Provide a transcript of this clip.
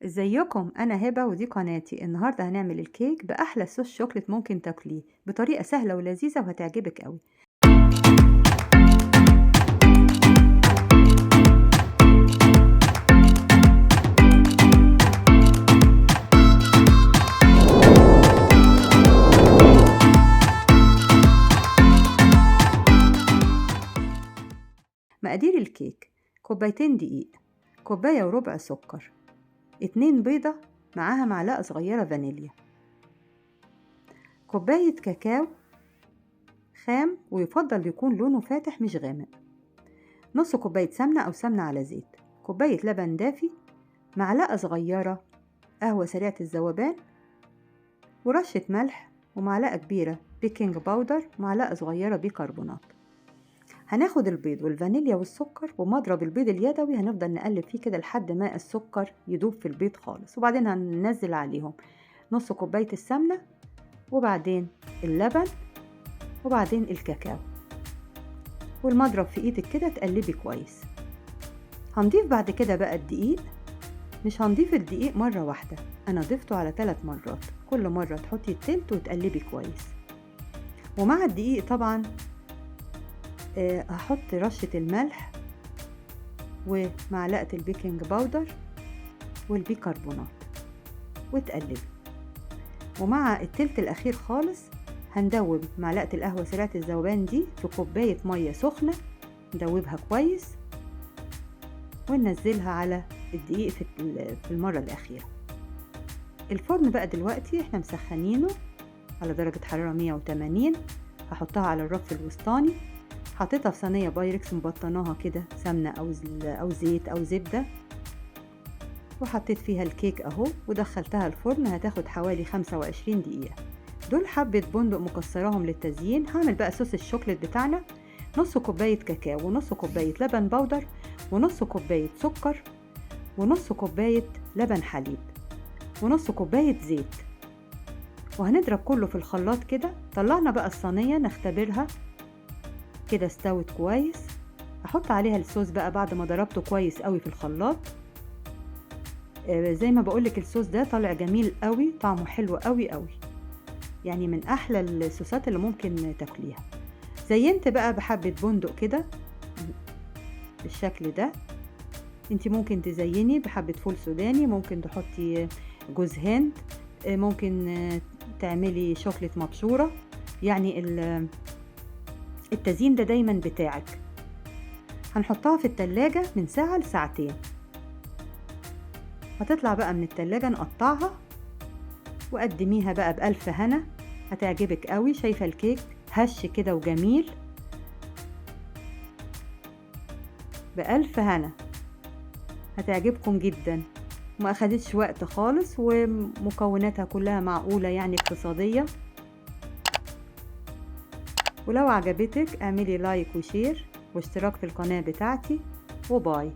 ازيكم؟ انا هبة ودي قناتي. النهارده هنعمل الكيك باحلى صوص شوكليت ممكن تاكليه بطريقه سهله ولذيذه وهتعجبك قوي. مقادير الكيك: كوبايتين دقيق، كوبايه وربع سكر، 2 بيضه معاها معلقه صغيره فانيليا، كوبايه كاكاو خام ويفضل يكون لونه فاتح مش غامق، نص كوبايه سمنه او سمنه على زيت، كوبايه لبن دافي، معلقه صغيره قهوه سريعه الذوبان، ورشة ملح، ومعلقة كبيرة بيكنج باودر، معلقة صغيرة بيكربونات. هناخد البيض والفانيليا والسكر ومضرب البيض اليدوي هنفضل نقلب فيه كده لحد ما السكر يدوب في البيض خالص، وبعدين هننزل عليهم نص كوباية السمنة، وبعدين اللبن، وبعدين الكاكاو، والمضرب في ايدك كده تقلبي كويس. هنضيف بعد كده بقى الدقيق. مش هنضيف الدقيق مرة واحدة، انا ضفته على 3 مرات، كل مرة تحطي التلت وتقلبي كويس. ومع الدقيق طبعا هحط رشة الملح ومعلقة البيكنج باودر والبيكربونات وتقلبي. ومع التلت الأخير خالص هندوب معلقة القهوة سريعة الذوبان دي في كوباية مية سخنة، ندوبها كويس وننزلها على الدقيق في المرة الأخيرة. الفرن بقى دلوقتي احنا مسخنينه على درجة حرارة 180. هحطها على الرف الوسطاني، حطيتها في صينية بايركس مبطناها كده سمنة أو زيت أو زبدة، وحطيت فيها الكيك أهو ودخلتها الفرن. هتاخد حوالي 25 دقيقة. دول حبة بندق مكسراهم للتزيين. هعمل بقى صوص الشوكليت بتاعنا: نص كوباية كاكاو، ونص كوباية لبن بودر، ونص كوباية سكر، ونص كوباية لبن حليب، ونص كوباية زيت، وهنضرب كله في الخلاط كده. طلعنا بقى الصينية نختبرها كده استوت كويس. احط عليها الصوص بقى بعد ما ضربته كويس قوي في الخلاط. زي ما بقولك الصوص ده طالع جميل قوي، طعمه حلو قوي قوي، يعني من احلى الصوصات اللي ممكن تاكليها. زينت بقى بحبة بندق كده بالشكل ده. انتي ممكن تزيني بحبة فول سوداني، ممكن تحطي جوز هند، ممكن تعملي شوكليت مبشورة، يعني التزيين ده دايما بتاعك. هنحطها في التلاجة من ساعة لساعتين. هتطلع بقى من التلاجة نقطعها وقدميها بقى بألف هنا، هتعجبك قوي. شايفة الكيك هش كده وجميل، بألف هنا، هتعجبكم جدا. وما أخدتش وقت خالص، ومكوناتها كلها معقولة يعني اقتصادية. ولو عجبتك اعملي لايك وشير واشتراك في القناة بتاعتي، وباي.